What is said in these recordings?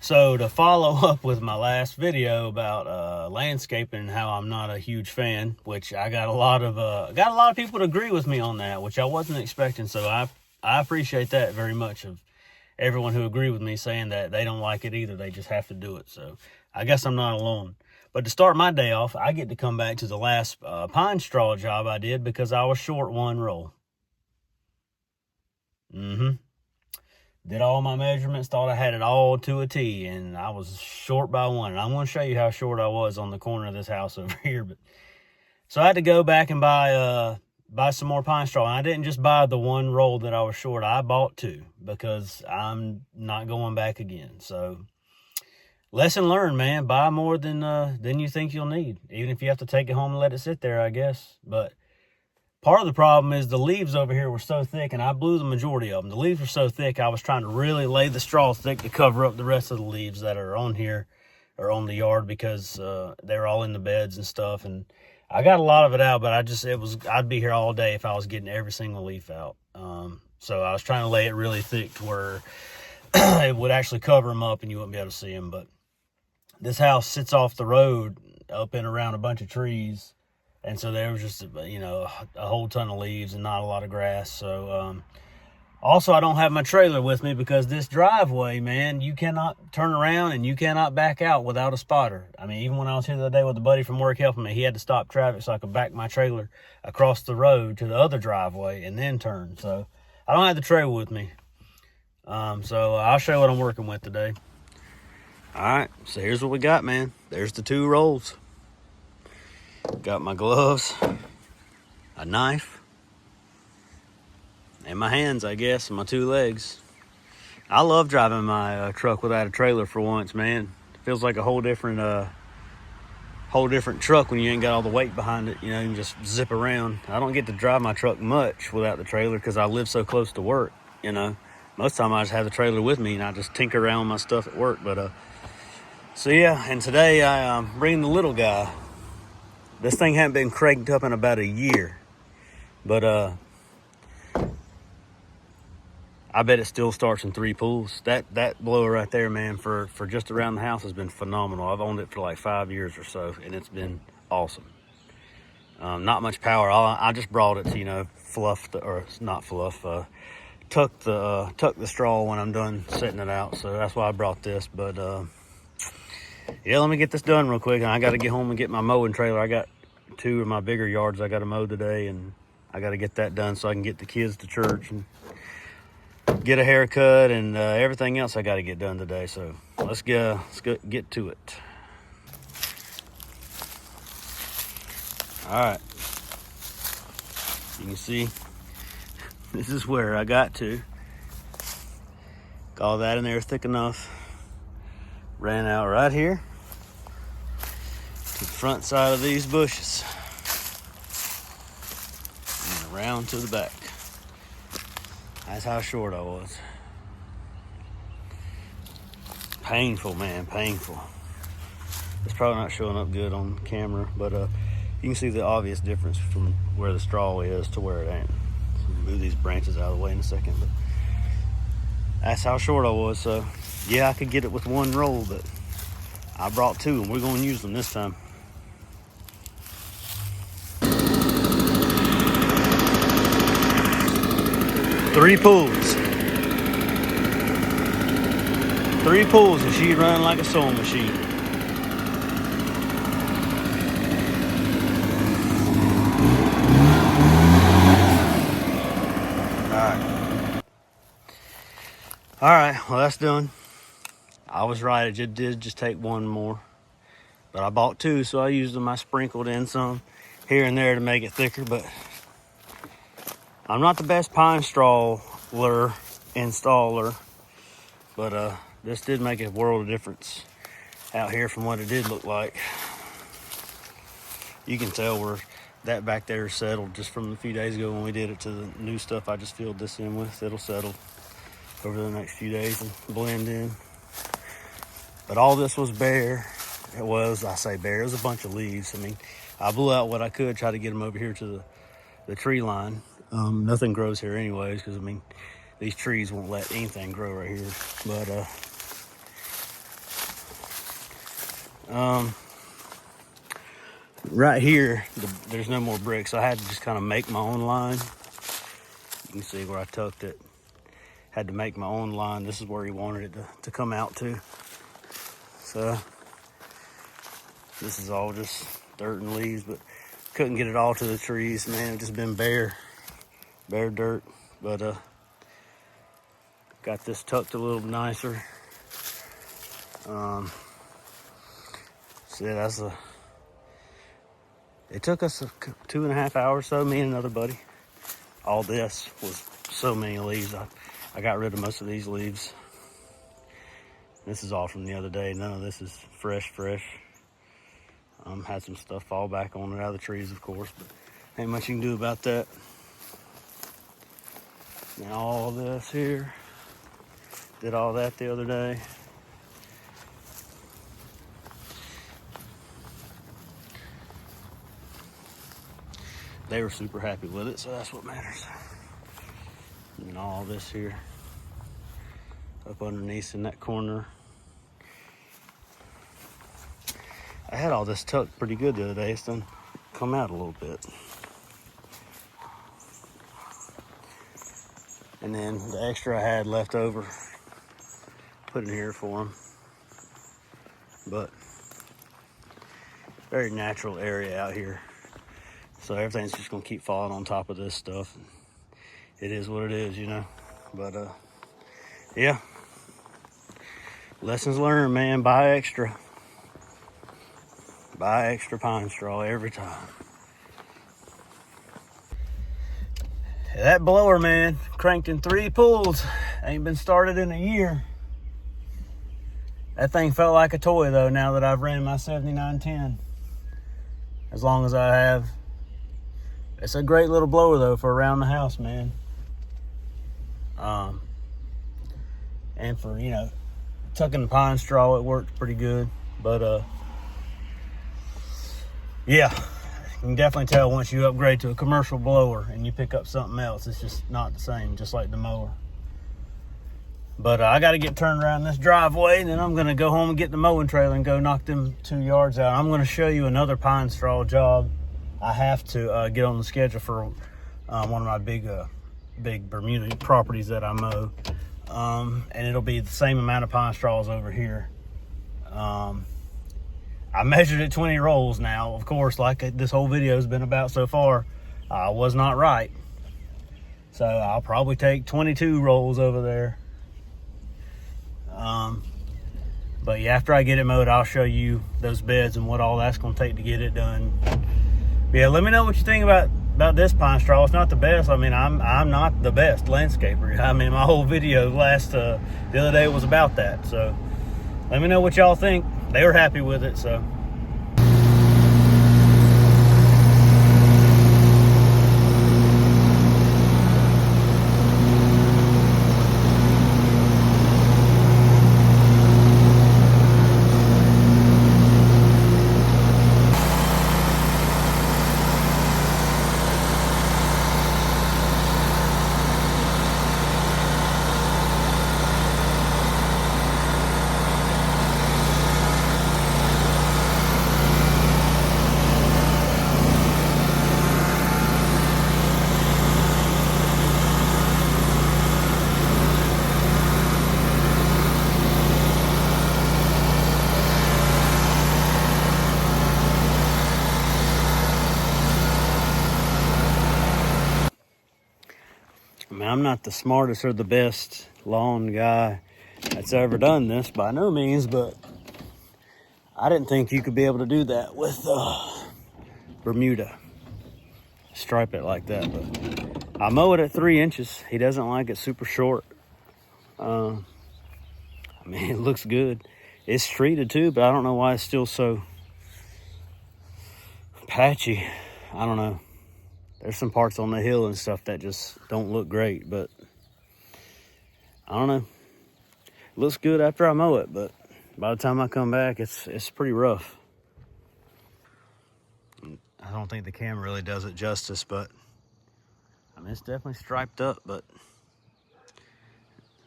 So to follow up with my last video about landscaping and how I'm not a huge fan, which I got a lot of people to agree with me on that, which I wasn't expecting. So I appreciate that very much, of everyone who agreed with me saying that they don't like it either. They just have to do it. So I guess I'm not alone. But to start my day off, I get to come back to the last pine straw job I did because I was short one roll. Did all my measurements, thought I had it all to a T, and I was short by one. And I'm going to show you how short I was on the corner of this house over here. But so I had to go back and buy some more pine straw. And I didn't just buy the one roll that I was short. I bought two because I'm not going back again. So lesson learned, man. Buy more than you think you'll need, even if you have to take it home and let it sit there, I guess. But part of the problem is the leaves over here were so thick, and I blew the majority of them. The leaves were so thick, I was trying to really lay the straw thick to cover up the rest of the leaves that are on here or on the yard, because they're all in the beds and stuff. And I got a lot of it out, but I'd be here all day if I was getting every single leaf out. So I was trying to lay it really thick to where it would actually cover them up and you wouldn't be able to see them. But this house sits off the road up and around a bunch of trees. And so there was just, a whole ton of leaves and not a lot of grass. So, also I don't have my trailer with me because this driveway, man, you cannot turn around and you cannot back out without a spotter. I mean, even when I was here the other day with a buddy from work helping me, he had to stop traffic so I could back my trailer across the road to the other driveway and then turn. So I don't have the trailer with me. So I'll show you what I'm working with today. All right, so here's what we got, man. There's the two rolls. Got my gloves, a knife, and my hands, I guess, and my two legs. I love driving my truck without a trailer for once, man. It feels like a whole different truck when you ain't got all the weight behind it. You can just zip around. I don't get to drive my truck much without the trailer because I live so close to work. Most of the time I just have the trailer with me and I just tinker around with my stuff at work. But so yeah, and today I'm bringing the little guy. This thing hadn't been cranked up in about a year, but I bet it still starts in 3 pulls. That blower right there, man, for just around the house has been phenomenal. I've owned it for like 5 years or so, and it's been awesome. Not much power. I just brought it to tuck the straw when I'm done setting it out. So that's why I brought this. But yeah, let me get this done real quick. And I got to get home and get my mowing trailer. I got 2 of my bigger yards I got to mow today, and I got to get that done so I can get the kids to church and get a haircut and everything else I got to get done today. So let's go get to it. All right. You can see this is where I got to. Got all that in there thick enough. Ran out right here to the front side of these bushes and around to the back. That's how short I was. Painful, man, painful. It's probably not showing up good on camera, but you can see the obvious difference from where the straw is to where it ain't. So move these branches out of the way in a second, but that's how short I was. So yeah, I could get it with 1 roll, but I brought 2 and we're going to use them this time. Three pulls and she'd run like a sewing machine. All right, well, that's done. I was right, it did just take 1 more. But I bought 2, so I used them. I sprinkled in some here and there to make it thicker, but I'm not the best pine straw installer, but this did make a world of difference out here from what it did look like. You can tell where that back there settled just from a few days ago when we did it to the new stuff I just filled this in with. It'll settle over the next few days and blend in. But all this was bare. It was a bunch of leaves. I mean, I blew out what I could, try to get them over here to the tree line. Nothing grows here anyways, because I mean, these trees won't let anything grow right here. But Right here, there's no more bricks, so I had to just kind of make my own line. You can see where I tucked it. Had to make my own line. This is where he wanted it to come out to. So this is all just dirt and leaves, but couldn't get it all to the trees, man. It's just been bare dirt. But got this tucked a little nicer. So yeah, it took us 2.5 hours, so me and another buddy. All this was so many leaves. I got rid of most of these leaves. This is all from the other day. None of this is fresh. Had some stuff fall back on it out of the trees, of course, but ain't much you can do about that. Now all this here, did all that the other day. They were super happy with it, so that's what matters. And all this here, up underneath in that corner. I had all this tucked pretty good the other day. It's done come out a little bit. And then the extra I had left over, put in here for them. But very natural area out here. So everything's just gonna keep falling on top of this stuff. It is what it is, you know. But yeah. Lessons learned, man. Buy extra pine straw every time. That blower, man, cranked in 3 pulls. Ain't been started in a year. That thing felt like a toy though, now that I've ran my 7910. As long as I have. It's a great little blower though for around the house, man. And for, you know, tucking the pine straw, it worked pretty good. But yeah, you can definitely tell once you upgrade to a commercial blower and you pick up something else, it's just not the same, just like the mower. But I got to get turned around this driveway, and then I'm going to go home and get the mowing trailer and go knock them 2 yards out. I'm going to show you another pine straw job. I have to get on the schedule for one of my big Bermuda properties that I mow. And it'll be the same amount of pine straws over here. I measured it 20 rolls now. Of course, like this whole video has been about so far, I was not right. So I'll probably take 22 rolls over there. But yeah, after I get it mowed, I'll show you those beds and what all that's going to take to get it done. But yeah, let me know what you think about this pine straw. It's not the best. I mean, I'm not the best landscaper. I mean, my whole video the other day was about that. So let me know what y'all think. They were happy with it, so. I mean, I'm not the smartest or the best lawn guy that's ever done this by no means, but I didn't think you could be able to do that with Bermuda. Stripe it like that, but I mow it at 3 inches. He doesn't like it super short. I mean, it looks good. It's treated too, but I don't know why it's still so patchy. I don't know. There's some parts on the hill and stuff that just don't look great, but I don't know. It looks good after I mow it, but by the time I come back, it's pretty rough. I don't think the camera really does it justice, but I mean, it's definitely striped up, but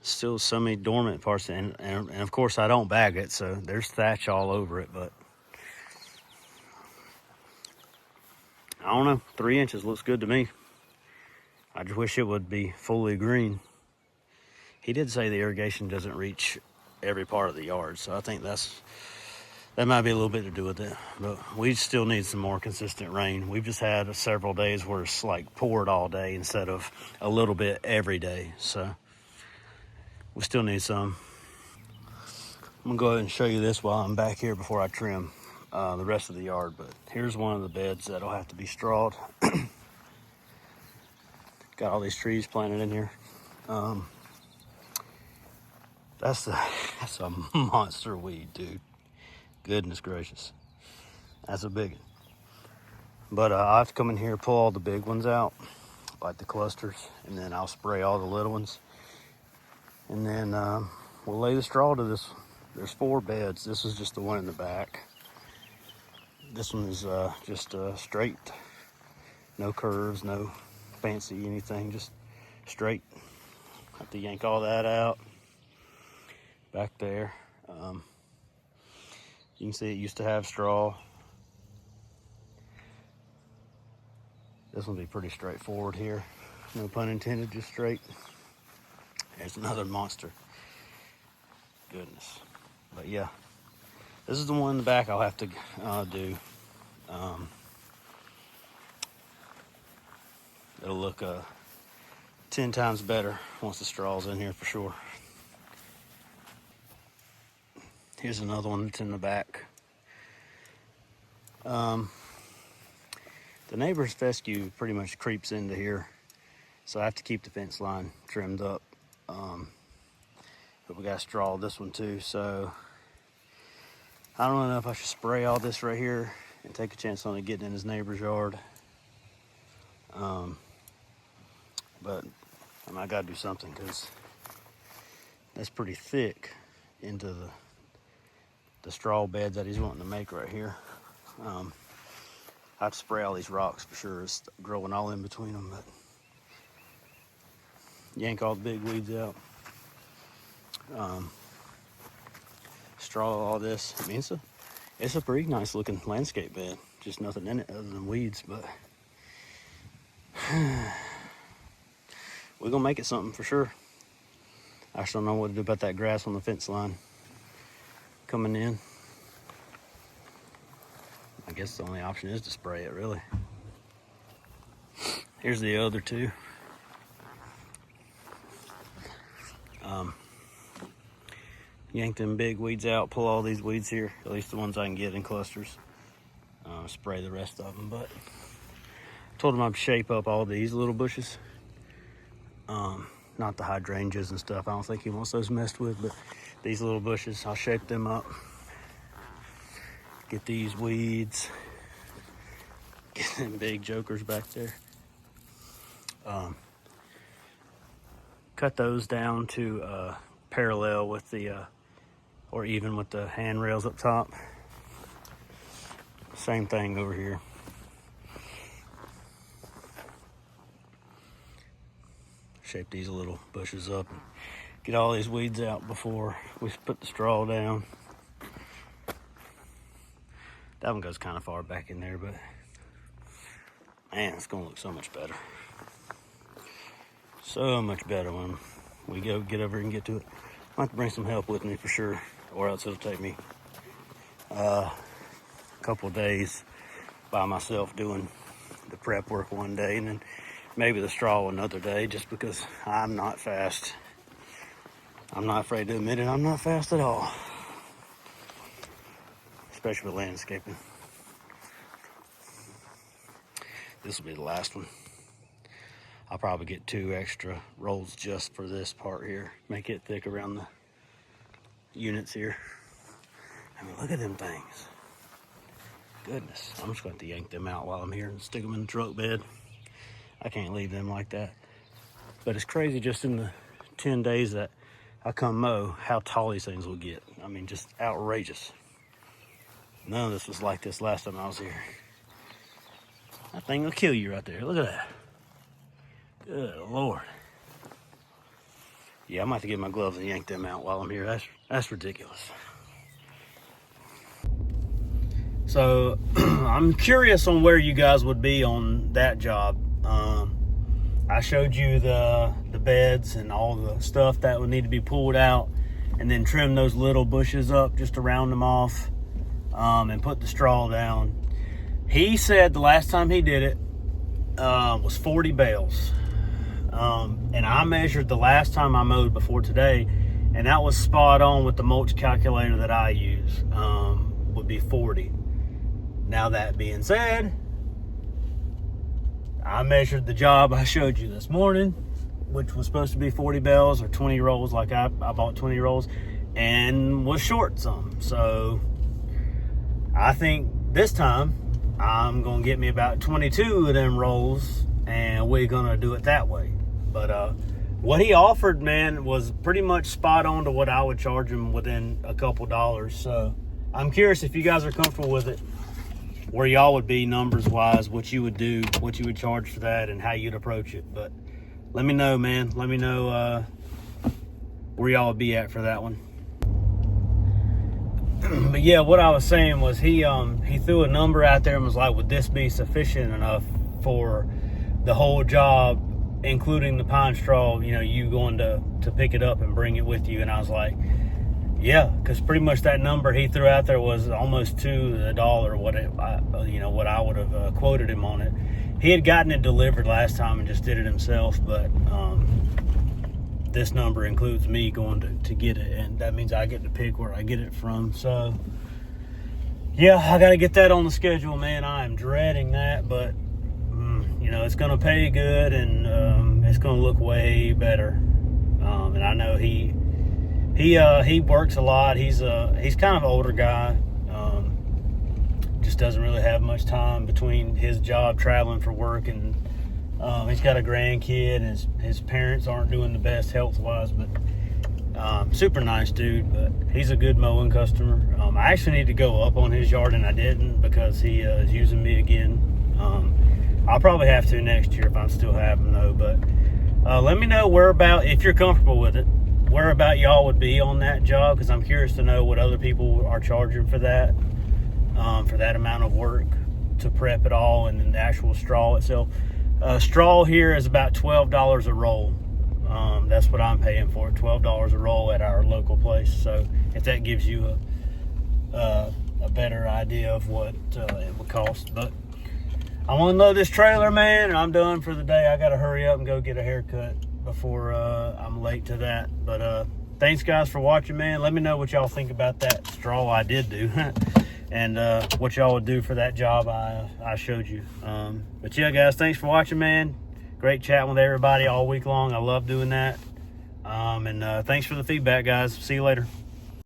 still so many dormant parts. And of course, I don't bag it, so there's thatch all over it, but I don't know, 3 inches looks good to me. I just wish it would be fully green. He did say the irrigation doesn't reach every part of the yard, so I think that might be a little bit to do with it. But we still need some more consistent rain. We've just had several days where it's like poured all day instead of a little bit every day, so we still need some. I'm gonna go ahead and show you this while I'm back here before I trim the rest of the yard. But here's one of the beds that'll have to be strawed. Got all these trees planted in here. That's a monster weed, dude. Goodness gracious, that's a big one. But I have to come in here, pull all the big ones out, like the clusters, and then I'll spray all the little ones. And then we'll lay the straw to this. There's 4 beds. This is just the one in the back. This one is just straight, no curves, no fancy anything, just straight. Have to yank all that out back there. You can see it used to have straw. This will be pretty straightforward here. No pun intended, just straight. There's another monster. Goodness. But yeah, this is the one in the back I'll have to do. It'll look 10 times better once the straw's in here for sure. Here's another one that's in the back. The neighbor's fescue pretty much creeps into here, so I have to keep the fence line trimmed up. But we got to straw this one too, so I don't know if I should spray all this right here and take a chance on it getting in his neighbor's yard. But I gotta do something because that's pretty thick into the straw bed that he's wanting to make right here. I have to spray all these rocks for sure. It's growing all in between them, but yank all the big weeds out. Straw all this. I mean, it's a pretty nice looking landscape bed. Just nothing in it other than weeds, but we're gonna make it something for sure. I just don't know what to do about that grass on the fence line coming in. I guess the only option is to spray it, really. Here's the other 2. Yank them big weeds out, pull all these weeds here, at least the ones I can get in clusters. Spray the rest of them, but told him I'd shape up all these little bushes. Not the hydrangeas and stuff. I don't think he wants those messed with, but these little bushes, I'll shape them up. Get these weeds. Get them big jokers back there. Cut those down to parallel with the, or even with the handrails up top. Same thing over here. Shape these little bushes up and get all these weeds out before we put the straw down. That one goes kind of far back in there, but man, it's gonna look so much better. So much better when we get over and get to it. I have to bring some help with me for sure, or else it'll take me a couple of days by myself doing the prep work one day, and then maybe the straw another day, just because I'm not fast. I'm not afraid to admit it, I'm not fast at all. Especially with landscaping. This will be the last one. I'll probably get 2 extra rolls just for this part here. Make it thick around the units here. I mean, look at them things. Goodness, I'm just going to yank them out while I'm here and stick them in the truck bed. I can't leave them like that. But it's crazy just in the 10 days that I come mow, how tall these things will get. I mean, just outrageous. None of this was like this last time I was here. That thing will kill you right there. Look at that. Good Lord. Yeah, I'm gonna have to get my gloves and yank them out while I'm here. That's ridiculous. So I'm curious on where you guys would be on that job. I showed you the beds and all the stuff that would need to be pulled out, and then trim those little bushes up just to round them off, and put the straw down. He said the last time he did it was 40 bales. And I measured the last time I mowed before today, and that was spot on with the mulch calculator that I use. Would be 40. Now that being said, I measured the job I showed you this morning, which was supposed to be 40 bales or 20 rolls. Like I bought 20 rolls and was short some. So I think this time I'm gonna get me about 22 of them rolls, and we're gonna do it that way. But what he offered, man, was pretty much spot on to what I would charge him within a couple dollars. So I'm curious if you guys are comfortable with it, where y'all would be numbers wise, what you would do, what you would charge for that, and how you'd approach it. But let me know, man. Let me know where y'all would be at for that one. But yeah, what I was saying was he threw a number out there and was like, would this be sufficient enough for the whole job, including the pine straw, you know, you going to pick it up and bring it with you? And I was like, yeah, because pretty much that number he threw out there was almost to the dollar what I would have quoted him on it. He had gotten it delivered last time and just did it himself, but this number includes me going to get it, and that means I get to pick where I get it from. So yeah, I got to get that on the schedule, man. I am dreading that, but you know, it's going to pay good, and it's going to look way better. And I know he works a lot. He's kind of an older guy. Just doesn't really have much time between his job traveling for work, and he's got a grandkid, and his parents aren't doing the best health-wise, but super nice dude. But he's a good mowing customer. I actually need to go up on his yard, and I didn't because he is using me again. I'll probably have to next year if I'm still having though. But let me know if you're comfortable with it, where about y'all would be on that job, because I'm curious to know what other people are charging for that amount of work to prep it all, and then the actual straw itself. Straw here is about $12 a roll. That's what I'm paying for, $12 a roll at our local place. So if that gives you a better idea of what it would cost. But I want to load this trailer, man, and I'm done for the day. I got to hurry up and go get a haircut before I'm late to that. But thanks, guys, for watching, man. Let me know what y'all think about that straw I did do and what y'all would do for that job I showed you. But yeah, guys, thanks for watching, man. Great chatting with everybody all week long. I love doing that. And thanks for the feedback, guys. See you later.